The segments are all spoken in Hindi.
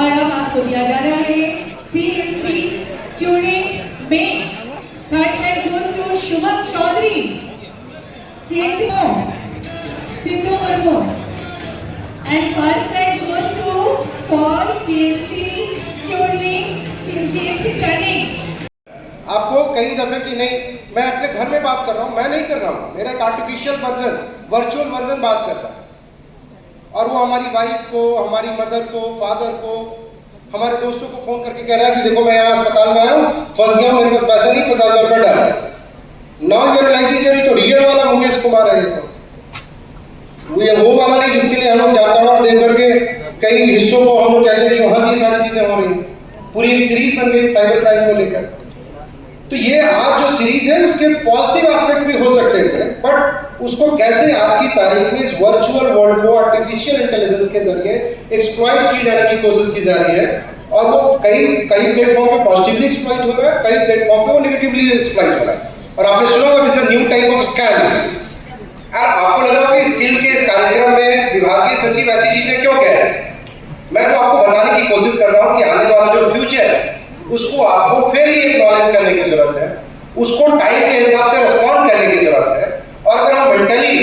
और अब आपको दिया जा रहा है CNC ट्यूनिंग में third prize goes to Shubham Chaudhary CNC Sindhu Murmu and first prize goes to for CNC tuning CNC turning. आपको कई दफे की नहीं, मैं अपने घर में बात कर रहा हूँ, मैं नहीं कर रहा हूँ, मेरा एक आर्टिफिशियल वर्जन, वर्चुअल वर्जन बात कर रहा है। और वो हमारी वाइफ को, हमारी मदर को, फादर को, हमारे दोस्तों को फोन करके कह रहा है कि देखो मैं यहाँ अस्पताल में आया हूँ, फंस गया हूँ, मेरे पास पैसा नहीं, 50,000 रुपये डाला। नाउ ये रियलाइजिंग करी तो रियल वाला मुकेश कुमार है, वो वाला नहीं जिसके लिए हम लोग जाता देख करके कई हिस्सों को हम लोग कहते हैं कि वहां से ये सारी चीजें हो रही। पूरी एक सीरीज बन गई साइबर क्राइम को लेकर। तो ये आज जो सीरीज है उसके पॉजिटिव एस्पेक्ट्स भी हो सकते थे, बट उसको कैसे आज की तारीख में इस वर्चुअल वर्ल्ड को आर्टिफिशियल इंटेलिजेंस के जरिए एक्सप्लॉइट की जाने की कोशिश की जा रही है। और वो कई प्लेटफॉर्म पे पॉजिटिवली एक्सप्लॉइट हो रहा है, कई प्लेटफॉर्म पे वो नेगेटिवली एक्सप्लॉइट हो रहा है। और आपने सुना होगा this new type of scam. आपको लग रहा होगा कि स्किल के इस कार्यक्रम में विभागीय सचिव ऐसी चीजें क्यों कह रहे हैं? मैं जो आपको बताने की कोशिश कर रहा हूँ कि आने वाला जो फ्यूचर है उसको आपको फेयरली एक्नॉलेज करने की जरूरत है, उसको टाइम के हिसाब से रिस्पॉन्ड करने की जरूरत है। और अगर हम मेंटली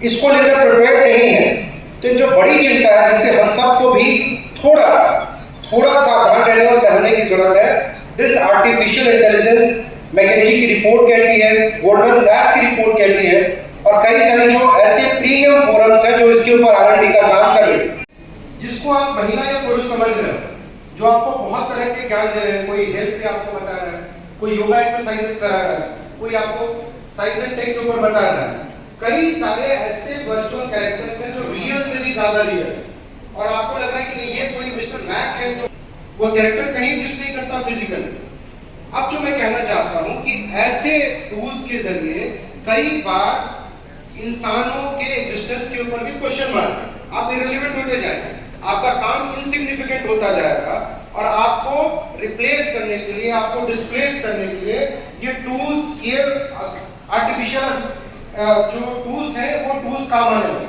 इसको लेकर प्रिपेयर्ड नहीं है तो जो बड़ी चिंता है जिससे हम सबको भी थोड़ा सावधान रहने और सहने की जरूरत है। दिस आर्टिफिशियल इंटेलिजेंस मैकेजी की रिपोर्ट कहती है, गोल्डमैन सैक्स की रिपोर्ट कहती है, और कई सारे जो ऐसे प्रीमियम फोरम्स हैं जो इसके ऊपर R&D का काम कर रहे हैं। जिसको आप महिला या पुरुष समझ रहे हो, जो आपको बहुत तरह के ज्ञान दे रहे हैं। कोई हेल्थ पे आपको बता रहा है, कोई योगा एक्सरसाइजेस करा रहा है, कोई आपको साइंस एंड टेक के ऊपर बता रहा है। कई सारे ऐसे वर्चुअल कैरेक्टर्स हैं जो रियल से भी ज्यादा रियल है, और आपको लग रहा है कि नहीं ये कोई मिस्टर मैक है, जो वो कैरेक्टर कहीं कुछ नहीं करता फिजिकल। अब जो मैं कहना चाहता हूं कि ऐसे टूल्स के जरिए कई बार इंसानों के एग्जिस्टेंस के ऊपर भी क्वेश्चन मार्क है, आप इररिलेवेंट होते जाएंगे, आपका काम इनसिग्निफिकेंट होता जाएगा, और आपको रिप्लेस करने के लिए, आपको डिस्प्लेस करने के लिए ये टूल्स, ये आर्टिफिशियल जो टूल्स हैं वो टूल्स काम आने लगे।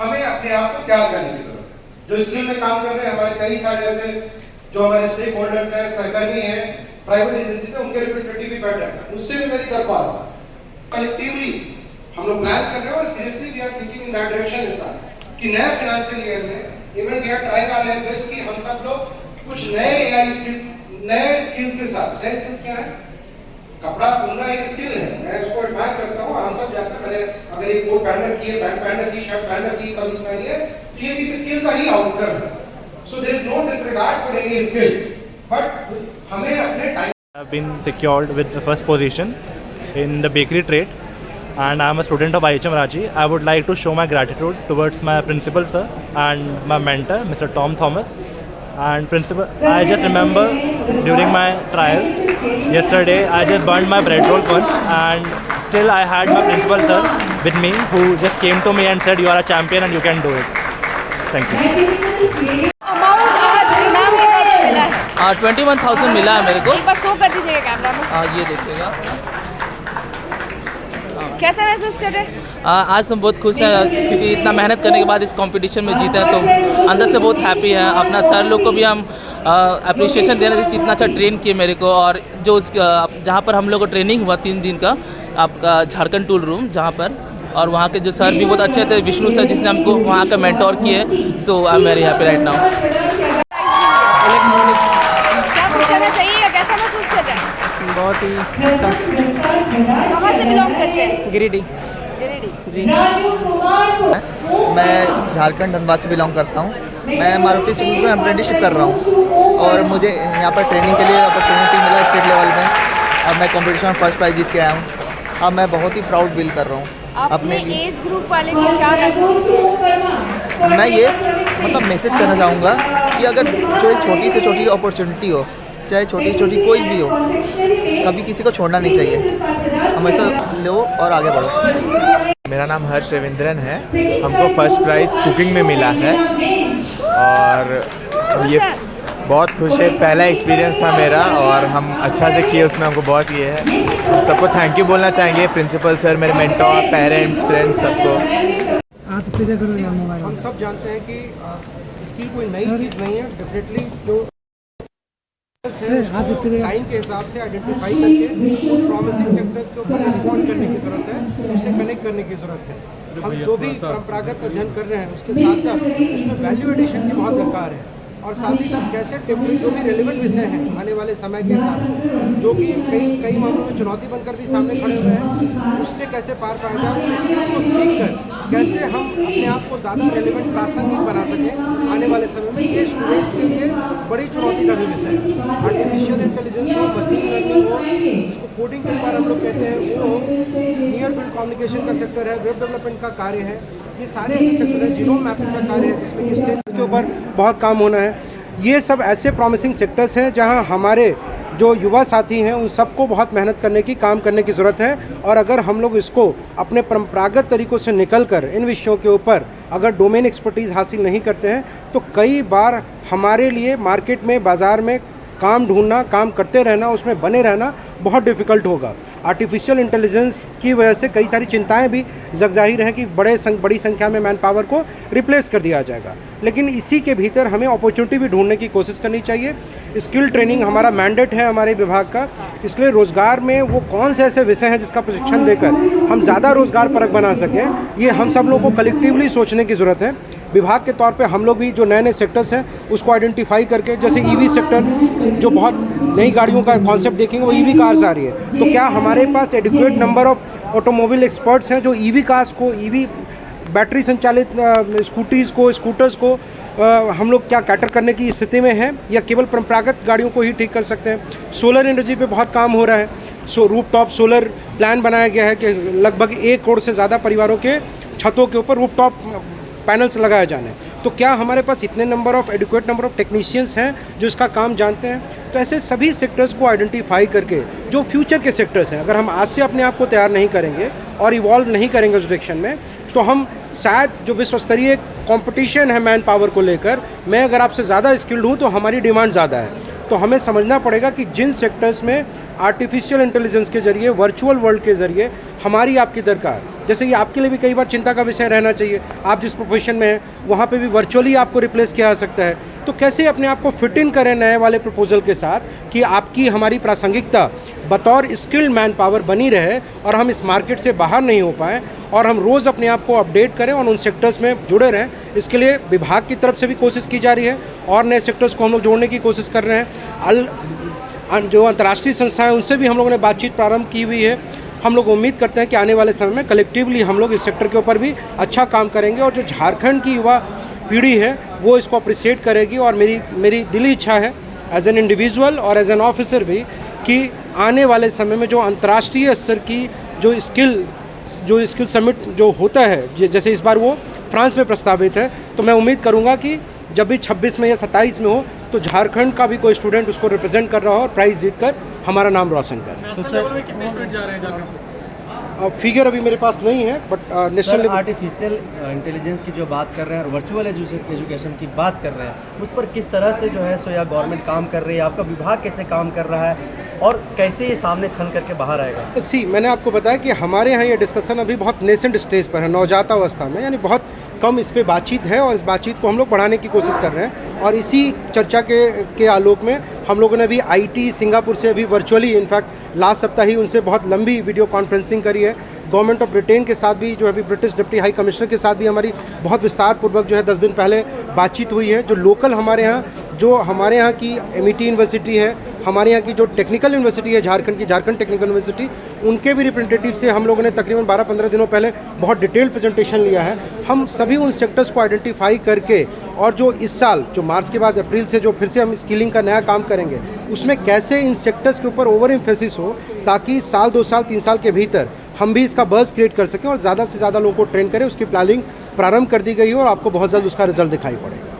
हमें अपने आप को त्याग करने की जरूरत है। जो स्किल में काम कर रहे हैं हमारे कई सारे ऐसे जो हमारे स्टेक होल्डर्स हैं, सहकर्मी हैं, प्राइवेट एजेंसी से, उनके रिप्रेजेंटेटिव भी बैठे हैं, उससे भी मेरी दरख्वास्त है कलेक्टिवली हम लोग प्लान कर रहे हैं और seriously we are thinking in that direction कि नए फाइनेंशियल ईयर में even we are trying our level best कि हम सब लोग कुछ नए एआई स्किल्स, नए स्किल्स के साथ, नए स्किल्स क्या है, कपड़ा बुनना एक स्किल है, मैं उसको एडमायर करता हूँ। हम सब जानते हैं, मैंने अगर एक कोट पहन रखी है, पैंट पहन रखी है, शर्ट पहन रखी है, कमीज पहनी है, तो ये भी स्किल का ही आउटकम है। So there is no disregard for any skill, but हमें अपने time I've been secured with the first position in the bakery trade, and I am a student of IHM Ranchi. I would like to show my gratitude towards my principal sir and my mentor, Mr. Tom Thomas. And principal, I just remember during my trial yesterday, I just burned my bread roll once, and still I had my principal sir with me, who just came to me and said, "You are a champion and you can do it." Thank you. Amount आज इनाम कितना मिला है? 21,000 मिला है मेरे को। एक बार शो कर दीजिएगा कैमरा में। ये देखिएगा। कैसा महसूस कर रहे हैं? आज हम बहुत खुश हैं क्योंकि इतना मेहनत करने के बाद इस कंपटीशन में जीते हैं, तो अंदर से बहुत हैप्पी है। अपना सर लोग को भी हम अप्रिशिएशन देना चाहिए, इतना अच्छा ट्रेन किए मेरे को, और जो जहाँ पर हम लोग को ट्रेनिंग हुआ 3 दिन का आपका झारखंड टूल रूम जहाँ पर, और वहाँ के जो सर भी बहुत अच्छे थे, विष्णु सर जिसने हमको वहाँ का मेंटोर किए। So I am very happy right now. क्या कुछ करना चाहिए या कैसा महसूस कर रहे हैं? बहुत ही अच्छा। कहाँ से बिलोंग करते हैं? गिरिडीह गिरिडीह। जी। मैं झारखंड धनबाद से बिलोंग करता हूँ। मैं मारुति सुजुकी में अप्रेंटिसशिप कर रहा हूँ, और मुझे यहाँ पर ट्रेनिंग के लिए अपॉर्चुनिटी मिला स्टेट लेवल में। अब मैं कंपटीशन में फर्स्ट प्राइज़ जीत के आया हूँ। अब मैं बहुत ही प्राउड फील कर रहा हूँ अपने एज ग्रुप वाले को क्या मैसेज दीजिए? मैं ये मतलब मैसेज करना चाहूँगा कि अगर जो छोटी से छोटी अपॉर्चुनिटी हो, चाहे छोटी से छोटी कोई भी हो, कभी किसी को छोड़ना नहीं चाहिए, हमेशा लो और आगे बढ़ो। मेरा नाम हर्ष रविंद्रन है। हमको फर्स्ट प्राइज़ कुकिंग में मिला है, और ये बहुत खुश है। पहला एक्सपीरियंस था मेरा, और हम अच्छा से किए, उसमें हमको बहुत ये है। हम सबको थैंक यू बोलना चाहेंगे, प्रिंसिपल सर, मेरे मेंटोर, पेरेंट्स, फ्रेंड्स, सबको। हम सब जानते हैं कि स्किल कोई नई चीज़ नहीं है। डेफिनेटली जो टाइम के हिसाब से आइडेंटिफाई करके उन प्रॉमिसिंग सेक्टर्स के ऊपर रिस्पॉन्ड करने की ज़रूरत है, उससे कनेक्ट करने की ज़रूरत है। हम जो भी परंपरागत अध्ययन कर रहे हैं उसके साथ साथ उसमें वैल्यू एडिशन की बहुत दरकार है, और साथ ही साथ कैसे जो भी रेलिवेंट विषय हैं आने वाले समय के हिसाब से, जो कि कई मामलों में चुनौती बनकर भी सामने खड़े हुए हैं, उससे कैसे पार पाया जाए, उन स्किल्स को सीख कर कैसे हम अपने आप को ज़्यादा रेलिवेंट प्रासंगिक बना सकें आने वाले समय में, ये स्टूडेंट्स के लिए बड़ी चुनौती का भी विषय है। आर्टिफिशियल इंटेलिजेंस हो, मशीन लर्निंग हो, जिसको कोडिंग कई बार हम लोग कहते हैं, वो हो, नियर फील्ड कम्युनिकेशन का सेक्टर है, वेब डेवलपमेंट का कार्य है, ये सारे ऐसे सेक्टर हैं, जीनोम मैपिंग का कार्य है, जिसमें कि स्टेट्स के ऊपर बहुत काम होना है। ये सब ऐसे प्रॉमिसिंग सेक्टर्स हैं जहां हमारे जो युवा साथी हैं उन सबको बहुत मेहनत करने की, काम करने की ज़रूरत है। और अगर हम लोग इसको अपने परंपरागत तरीक़ों से निकलकर इन विषयों के ऊपर अगर डोमेन एक्सपर्टीज़ हासिल नहीं करते हैं, तो कई बार हमारे लिए मार्केट में, बाज़ार में काम ढूंढना, काम करते रहना, उसमें बने रहना बहुत डिफ़िकल्ट होगा। आर्टिफिशियल इंटेलिजेंस की वजह से कई सारी चिंताएं भी ज़ाहिर हैं कि बड़ी संख्या में मैन पावर को रिप्लेस कर दिया जाएगा, लेकिन इसी के भीतर हमें अपॉर्चुनिटी भी ढूंढने की कोशिश करनी चाहिए। स्किल ट्रेनिंग हमारा मैंडेट है हमारे विभाग का, इसलिए रोज़गार में वो कौन से ऐसे विषय हैं जिसका प्रशिक्षण देकर हम ज़्यादा रोज़गार परक बना सकें, ये हम सब लोगों को कलेक्टिवली सोचने की ज़रूरत है। विभाग के तौर पे हम लोग भी जो नए नए सेक्टर्स हैं उसको आइडेंटिफाई करके, जैसे ईवी सेक्टर, जो बहुत नई गाड़ियों का कॉन्सेप्ट देखेंगे, वो ईवी कार्स आ रही है, तो क्या हमारे पास adequate number of automobile experts हैं जो ईवी कार्स को, ईवी बैटरी संचालित स्कूटर्स को हम लोग क्या कैटर करने की स्थिति में हैं या केवल परंपरागत गाड़ियों को ही ठीक कर सकते हैं। सोलर एनर्जी पे बहुत काम हो रहा है। रूफटॉप सोलर प्लान बनाया गया है कि लगभग 1 करोड़ से ज़्यादा परिवारों के छतों के ऊपर रूफटॉप पैनल्स लगाए जाने। तो क्या हमारे पास इतने एडिक्वेट नंबर ऑफ टेक्नीशियंस हैं जो इसका काम जानते हैं? तो ऐसे सभी सेक्टर्स को आइडेंटिफाई करके जो फ्यूचर के सेक्टर्स हैं, अगर हम आज से अपने आप को तैयार नहीं करेंगे और इवॉल्व नहीं करेंगे उस डायरेक्शन में, तो हम शायद जो विश्व स्तरीय कंपटीशन है मैन पावर को लेकर, मैं अगर आपसे ज़्यादा स्किल्ड हूँ तो हमारी डिमांड ज़्यादा है। तो हमें समझना पड़ेगा कि जिन सेक्टर्स में आर्टिफिशियल इंटेलिजेंस के ज़रिए, वर्चुअल वर्ल्ड के ज़रिए हमारी आपकी दरकार, जैसे कि आपके लिए भी कई बार चिंता का विषय रहना चाहिए, आप जिस प्रोफेशन में हैं वहाँ पे भी वर्चुअली आपको रिप्लेस किया जा सकता है। तो कैसे अपने आप को फिट इन करें नए वाले प्रपोजल के साथ कि आपकी हमारी प्रासंगिकता बतौर स्किल्ड मैन पावर बनी रहे और हम इस मार्केट से बाहर नहीं हो पाएँ और हम रोज़ अपने आप को अपडेट करें और उन सेक्टर्स में जुड़े रहें। इसके लिए विभाग की तरफ से भी कोशिश की जा रही है और नए सेक्टर्स को हम लोग जोड़ने की कोशिश कर रहे हैं। जो अंतर्राष्ट्रीय संस्थाएं उनसे भी हम लोगों ने बातचीत प्रारंभ की हुई है। हम लोग उम्मीद करते हैं कि आने वाले समय में कलेक्टिवली हम लोग इस सेक्टर के ऊपर भी अच्छा काम करेंगे और जो झारखंड की युवा पीढ़ी है वो इसको अप्रिशिएट करेगी। और मेरी दिली इच्छा है एज एन इंडिविजुअल और एज एन ऑफिसर भी कि आने वाले समय में जो अंतर्राष्ट्रीय स्तर की जो स्किल समिट जो होता है, जैसे इस बार वो फ्रांस में प्रस्तावित है, तो मैं उम्मीद करूँगा कि जब भी 26 में या 27 में हो तो झारखंड का भी कोई स्टूडेंट उसको रिप्रेजेंट कर रहा हो और प्राइज़ जीत कर हमारा नाम रोशन कर। तो सर कितने स्टूडेंट जा रहे हैं झारखंड? फिगर अभी मेरे पास नहीं है, बट नेशनल आर्टिफिशियल इंटेलिजेंस की जो बात कर रहे हैं और वर्चुअल एजुकेशन की बात कर रहे हैं, उस पर किस तरह से जो है सो या गवर्नमेंट काम कर रही है, आपका विभाग कैसे काम कर रहा है और कैसे ये सामने छन करके बाहर आएगा? मैंने आपको बताया कि हमारे यहाँ ये डिस्कशन अभी बहुत नेसेंट स्टेज पर है, नवजात अवस्था में, यानी बहुत कम इस पे बातचीत है और इस बातचीत को हम लोग बढ़ाने की कोशिश कर रहे हैं। और इसी चर्चा के आलोक में हम लोगों ने अभी IT सिंगापुर से अभी वर्चुअली, इनफैक्ट लास्ट सप्ताह ही उनसे बहुत लंबी वीडियो कॉन्फ्रेंसिंग करी है। गवर्नमेंट ऑफ ब्रिटेन के साथ भी, जो अभी ब्रिटिश डिप्टी हाई कमिश्नर के साथ भी हमारी बहुत विस्तार पूर्वक जो है 10 दिन पहले बातचीत हुई है। जो लोकल हमारे यहाँ की MIT यूनिवर्सिटी है, हमारे यहाँ की जो टेक्निकल यूनिवर्सिटी है झारखंड की, झारखंड टेक्निकल यूनिवर्सिटी, उनके भी रिप्रेजेंटेटिव से हम लोगों ने तकरीबन 12-15 दिनों पहले बहुत डिटेल प्रेजेंटेशन लिया है। हम सभी उन सेक्टर्स को आइडेंटिफाई करके और जो इस साल, जो मार्च के बाद अप्रैल से जो फिर से हम स्किलिंग का नया काम करेंगे, उसमें कैसे इन सेक्टर्स के ऊपर ओवर एम्फेसिस हो ताकि साल 2 साल 3 साल के भीतर हम भी इसका बज़ क्रिएट कर सकें और ज़्यादा से ज़्यादा लोगों को ट्रेन करें। उसकी प्लानिंग प्रारंभ कर दी गई है और आपको बहुत जल्द उसका रिजल्ट दिखाई पड़ेगा।